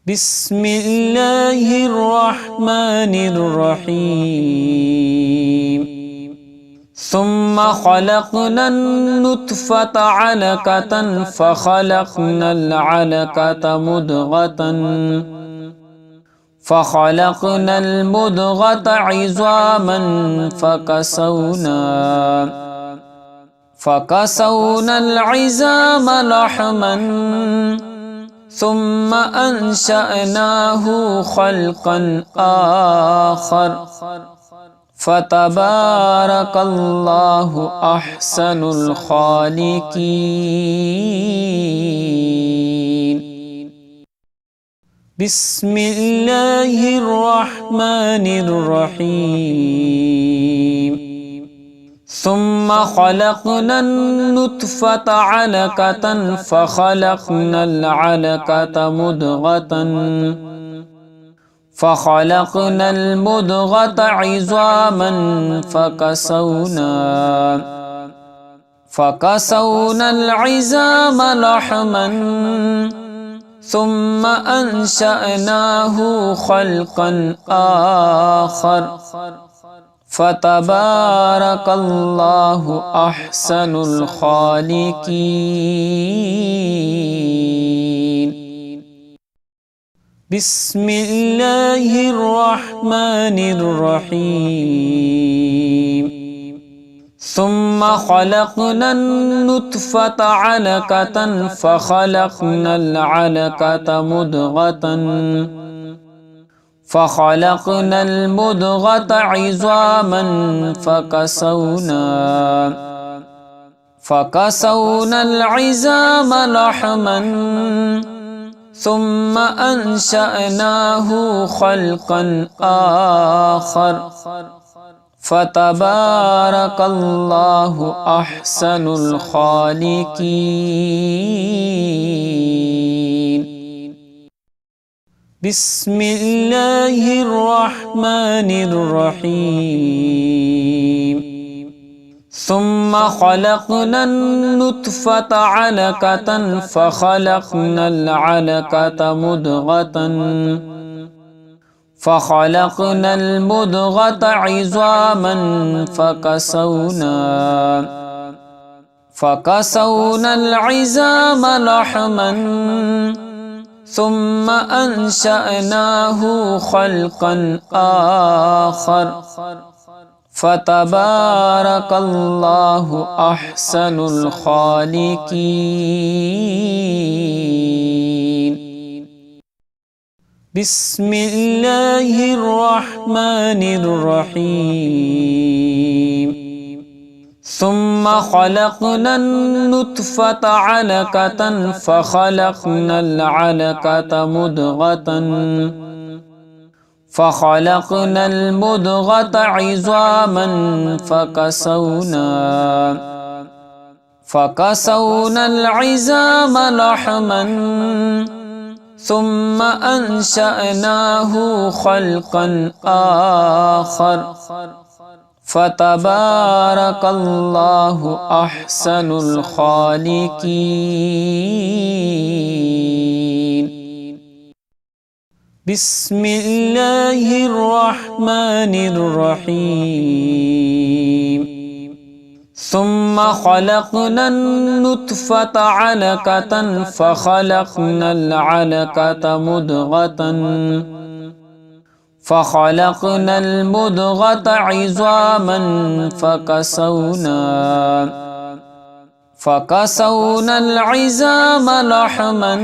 بسم الله الرحمن الرحيم ثم خلقنا النطفة علقة فخلقنا العلقة مضغة فخلقنا المضغة عظاما فكسونا العظام لحما ثم أنشأناه خلقا آخر فتبارك الله أحسن الخالقين. بسم الله الرحمن الرحيم ثم خلقنا النطفة علقة فخلقنا العلقة مضغة فخلقنا المضغة عظاما فكسونا العظام لحما ثم أنشأناه خلقا آخر فتبارك الله أحسن الخالقين. بسم الله الرحمن الرحيم ثم خلقنا النطفة علقة فخلقنا العلقة مضغة فخلقنا المضغة عظاما فكسونا العظام لحما ثم أنشأناه خلقا آخر فتبارك الله أحسن الخالقين. بسم الله الرحمن الرحيم ثم خلقنا النطفة علقة فخلقنا العلقة مضغة فخلقنا المضغة عظاما فكسونا العظام لحما ثم أنشأناه خلقا آخر فتبارك الله أحسن الخالقين. بسم الله الرحمن الرحيم ثم خلقنا النطفة علقة فخلقنا العلقة مضغة فخلقنا المضغة عظاما فكسونا العظام لحما ثم أنشأناه خلقا آخر فتبارك الله أحسن الخالقين. بسم الله الرحمن الرحيم ثم خلقنا النطفة علقة فخلقنا العلقة مضغة فخلقنا المضغة عظاما فكسونا العظام لحما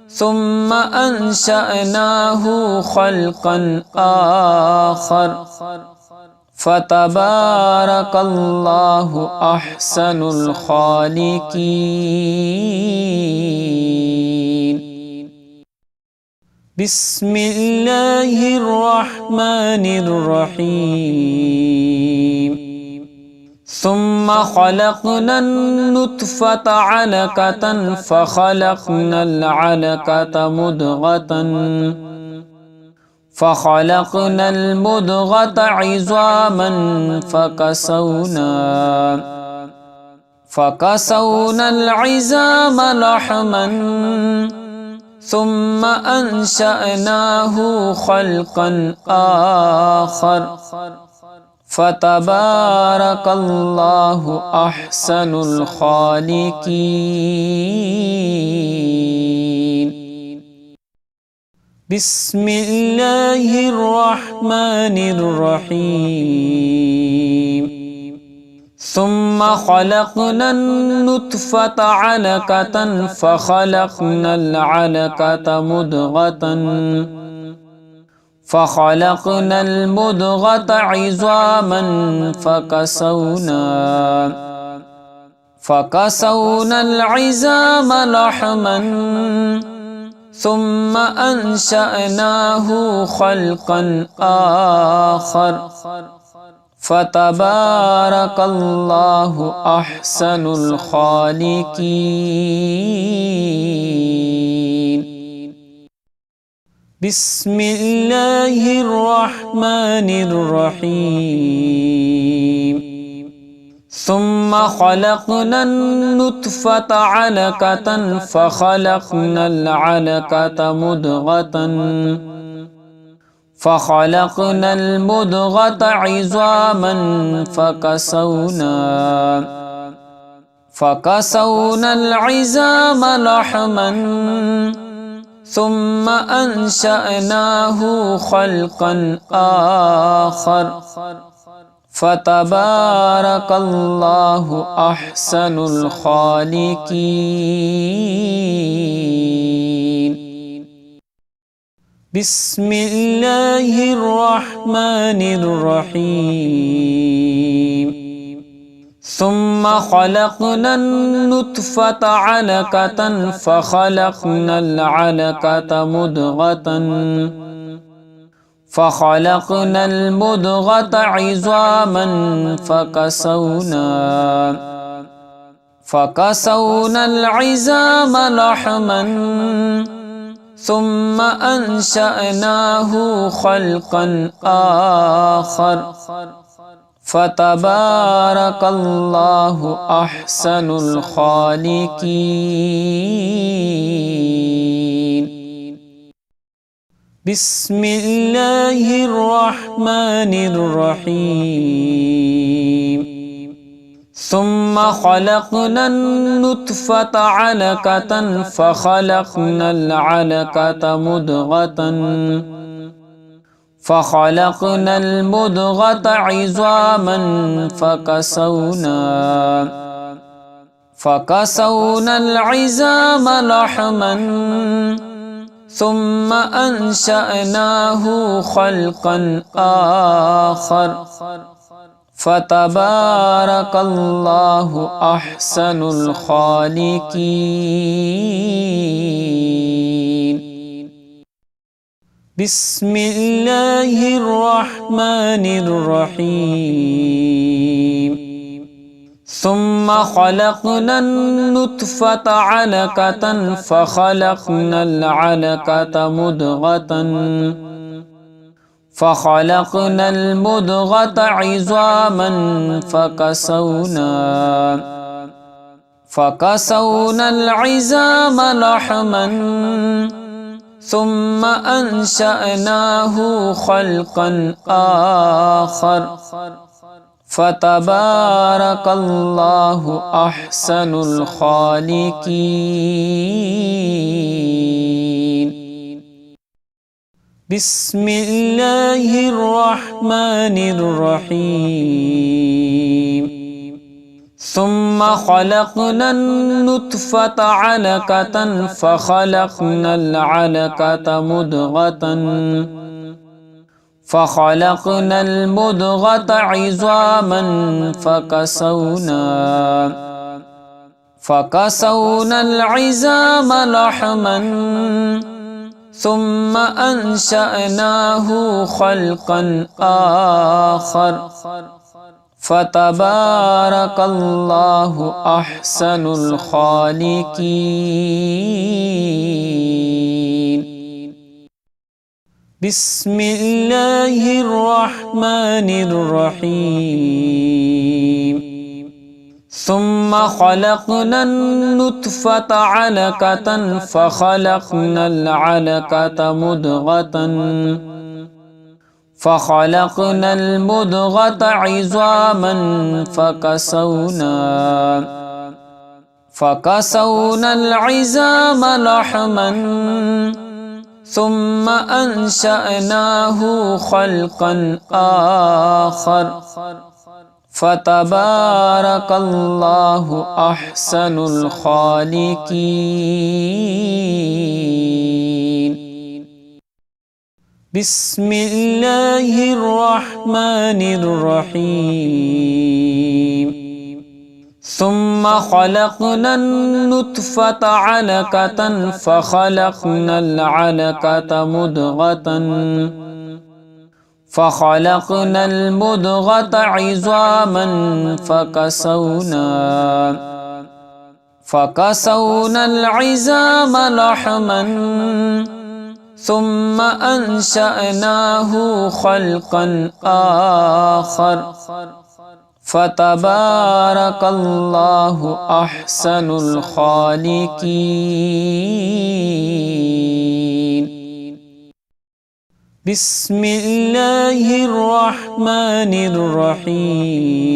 ثم أنشأناه خلقا آخر فتبارك الله أحسن الخالقين. بسم الله الرحمن الرحيم ثم خلقنا النطفة علقة فخلقنا العلقة مضغة فخلقنا المضغة عظاما فكسونا العظام لحما ثم أنشأناه خلقا آخر فتبارك الله أحسن الخالقين. بسم الله الرحمن الرحيم. ثم خلقنا النطفة علقة فخلقنا العلقة مضغة فخلقنا المضغة عظاما فكسونا العظام لحما ثم أنشأناه خلقا آخر فتبارك الله أحسن الخالقين. بسم الله الرحمن الرحيم. ثم خلقنا النطفة علقة فخلقنا العلقة مضغة فخلقنا المضغة عظاما فكسونا العظام لحما ثم أنشأناه خلقا آخر فتبارك الله أحسن الخالقين. بسم الله الرحمن الرحيم. ثم خلقنا النطفة علقة فخلقنا العلقة مضغة فخلقنا المضغة عظاما فكسونا العظام لحما ثم أنشأناه خلقا آخر فتبارك الله أحسن الخالقين. بسم الله الرحمن الرحيم. ثم خلقنا النطفة علقة فخلقنا العلقة مضغة فخلقنا المضغة عظاما فكسونا العظام لحما ثم أنشأناه خلقا آخر فتبارك الله أحسن الخالقين. بسم الله الرحمن الرحيم. ثم خلقنا النطفة علقة فخلقنا العلقة مضغة فخلقنا المضغة عظاما فكسونا العظام لحما ثم أنشأناه خلقا آخر فتبارك الله أحسن الخالقين. بسم الله الرحمن الرحيم. ثم خلقنا النطفة علقة فخلقنا العلقة مضغة فخلقنا المضغة عظاما فكسونا العظام لحما ثم أنشأناه خلقا آخر فتبارك الله أحسن الخالقين. بسم الله الرحمن الرحيم. ثم خلقنا النطفة علقة فخلقنا العلقة مضغة فخلقنا المضغة عظاما فكسونا العظام لحما ثم أنشأناه خلقا آخر فتبارك الله أحسن الخالقين. بسم الله الرحمن الرحيم. ثم خلقنا النطفة علقة فخلقنا العلقة مضغة فخلقنا المضغة عظاما فكسونا العظام لحما ثم أنشأناه خلقا آخر فتبارك الله أحسن الخالقين. بسم الله الرحمن الرحيم.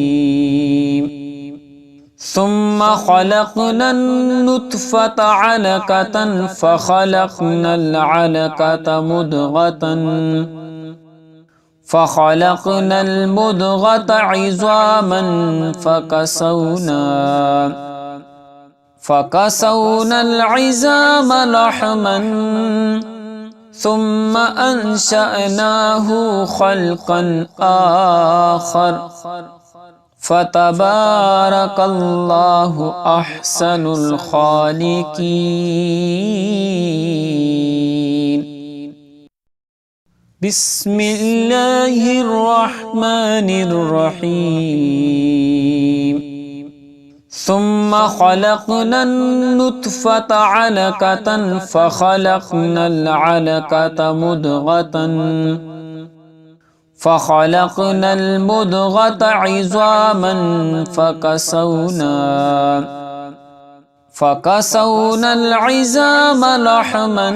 ثم خلقنا النطفة علقة فخلقنا العلقة مضغة فخلقنا المضغة عظاما فكسونا العظام لحما ثم أنشأناه خلقا آخر فتبارك الله أحسن الخالقين. بسم الله الرحمن الرحيم. ثم خلقنا النطفة علقة فخلقنا العلقة مضغة فخلقنا المضغة عظاما فكسونا العظام لحما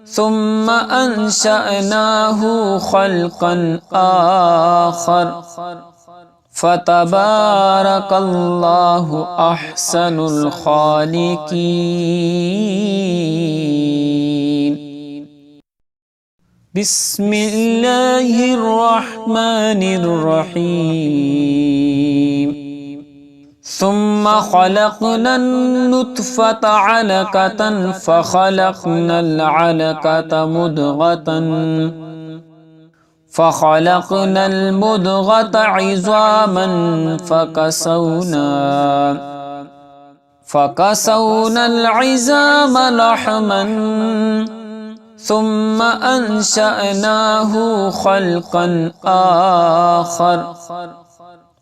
ثم أنشأناه خلقا آخر فتبارك الله أحسن الخالقين. بسم الله الرحمن الرحيم. ثم خلقنا النطفة علقة فخلقنا العلقة مضغة فخلقنا المضغة عظاما فكسونا العظام لحما ثم أنشأناه خلقا آخر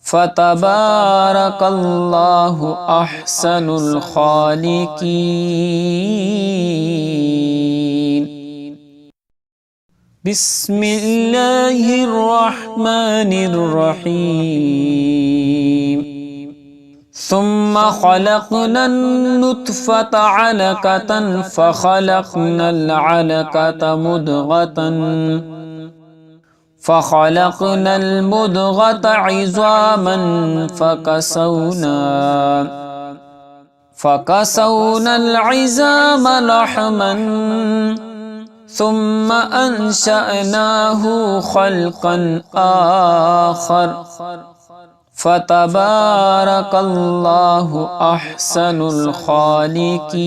فتبارك الله أحسن الخالقين. بسم الله الرحمن الرحيم. ثم خلقنا النطفة علقة فخلقنا العلقة مضغة فخلقنا المضغة عظاما فكسونا العظام لحما ثم أنشأناه خلقا آخر فتبارك الله أحسن الخالقين.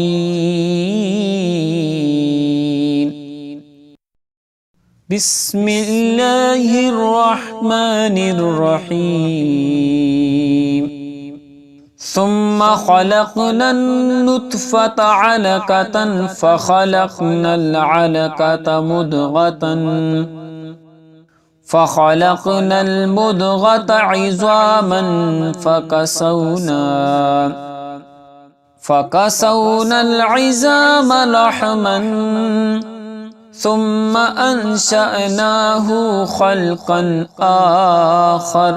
بسم الله الرحمن الرحيم. ثم خلقنا النطفة علقة فخلقنا العلقة مضغة فخلقنا المضغة عظاما فكسونا العظام لحما ثم أنشأناه خلقا آخر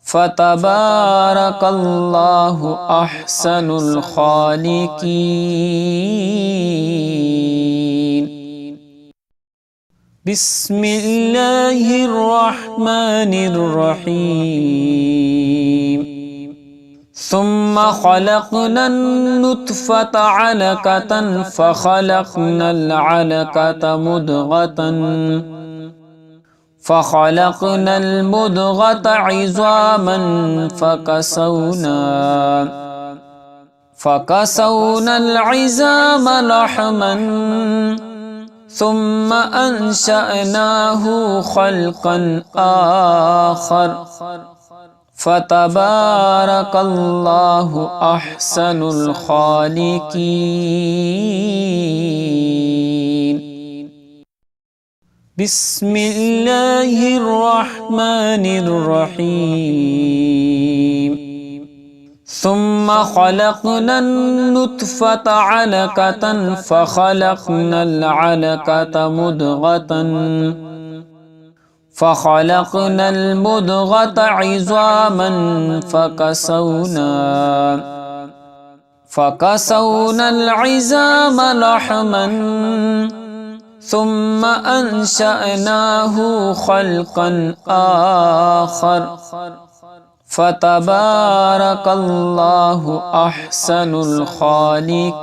فتبارك الله أحسن الخالقين. بسم الله الرحمن الرحيم. ثم خلقنا النطفة علقة فخلقنا العلقة مضغة فخلقنا المضغة عظاما فكسونا العظام لحما ثم أنشأناه خلقا آخر فتبارك الله أحسن الخالقين. بسم الله الرحمن الرحيم. ثم خلقنا النطفة علقة فخلقنا العلقة مضغة فخلقنا المضغة عظاما فكسونا العظام لحما ثم أنشأناه خلقا آخر فتبارك الله أحسن الخالقين.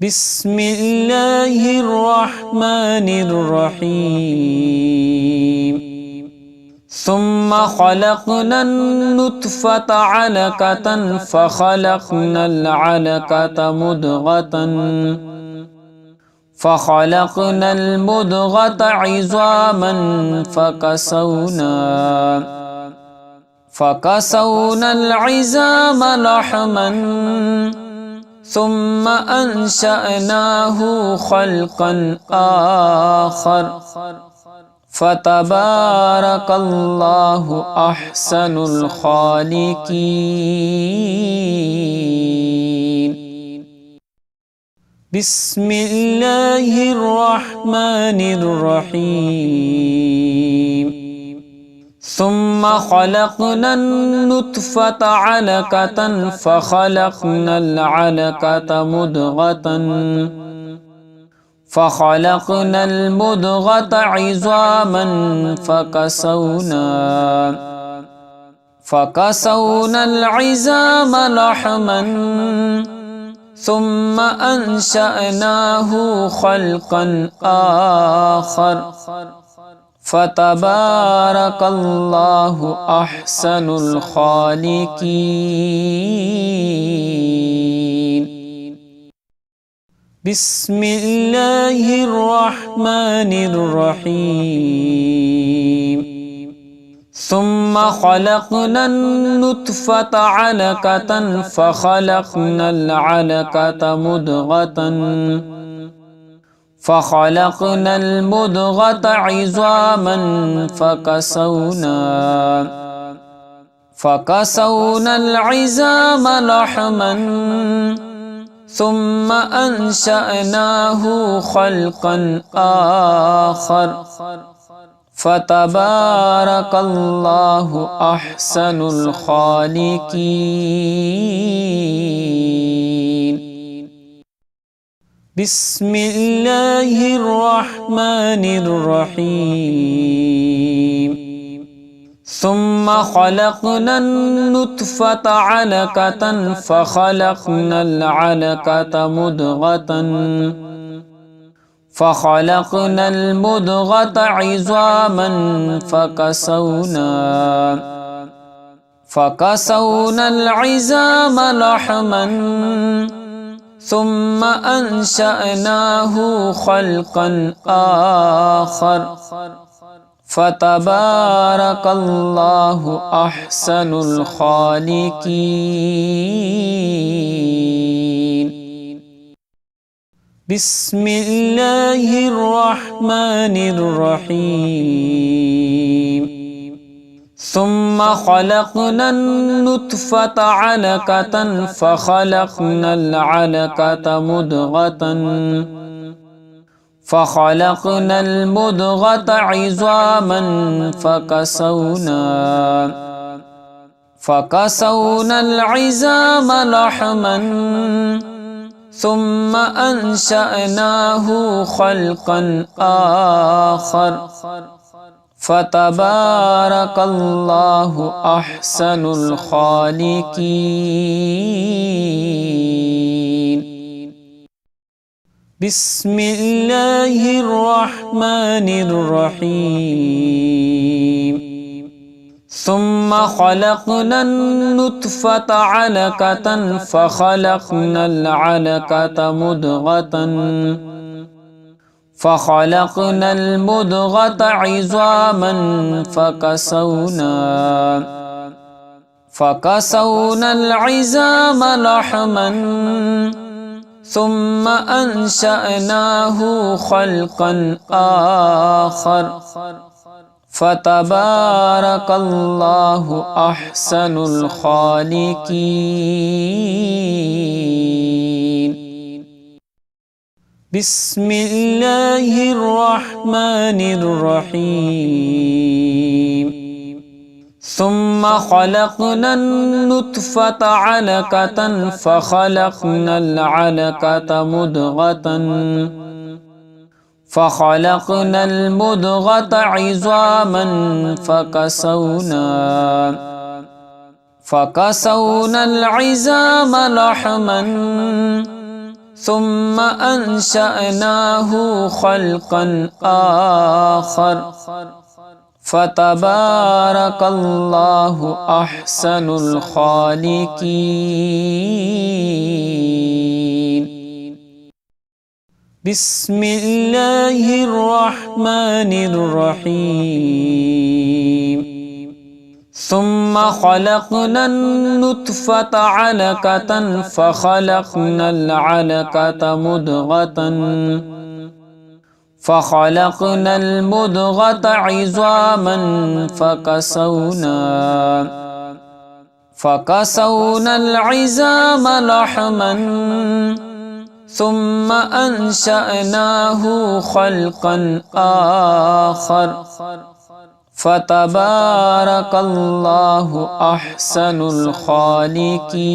بسم الله الرحمن الرحيم. ثم خلقنا النطفة علقة فخلقنا العلقة مضغة فخلقنا المضغة عظاما فكسونا العظام لحما ثم أنشأناه خلقا آخر فتبارك الله أحسن الخالقين. بسم الله الرحمن الرحيم. ثم خلقنا النطفة علقة فخلقنا العلقة مضغة فخلقنا المضغة عظاما فكسونا العظام لحما ثم أنشأناه خلقا آخر فتبارك الله أحسن الخالقين. بسم الله الرحمن الرحيم. ثم خلقنا النطفة علقة فخلقنا العلقة مضغة فخلقنا المضغة عظاما فكسونا العظام لحما ثم أنشأناه خلقا آخر فتبارك الله أحسن الخالقين. بسم الله الرحمن الرحيم. ثم خلقنا النطفة علقة فخلقنا العلقة مضغة فخلقنا المضغة عظاما فكسونا العظام لحما ثم أنشأناه خلقا آخر فتبارك الله أحسن الخالقين. بسم الله الرحمن الرحيم. ثم خلقنا النطفة علقة فخلقنا العلقة مضغة فخلقنا المضغة عظاما فكسونا العظام لحما ثم أنشأناه خلقا آخر فتبارك الله أحسن الخالقين. بسم الله الرحمن الرحيم. ثم خلقنا النطفة علقة فخلقنا العلقة مضغة فخلقنا المضغة عظاما فكسونا العظام لحما ثم أنشأناه خلقا آخر فتبارك الله أحسن الخالقين. بسم الله الرحمن الرحيم. ثم خلقنا النطفة علقة فخلقنا العلقة مضغة فخلقنا المضغة عظاما فكسونا العظام لحما ثم أنشأناه خلقا آخر فتبارك الله أحسن الخالقين. بسم الله الرحمن الرحيم. ثم خلقنا النطفة علقة فخلقنا العلقة مضغة فخلقنا المضغة عظاما فكسونا العظام لحما ثم أنشأناه خلقا آخر فتبارك الله أحسن الخالقين.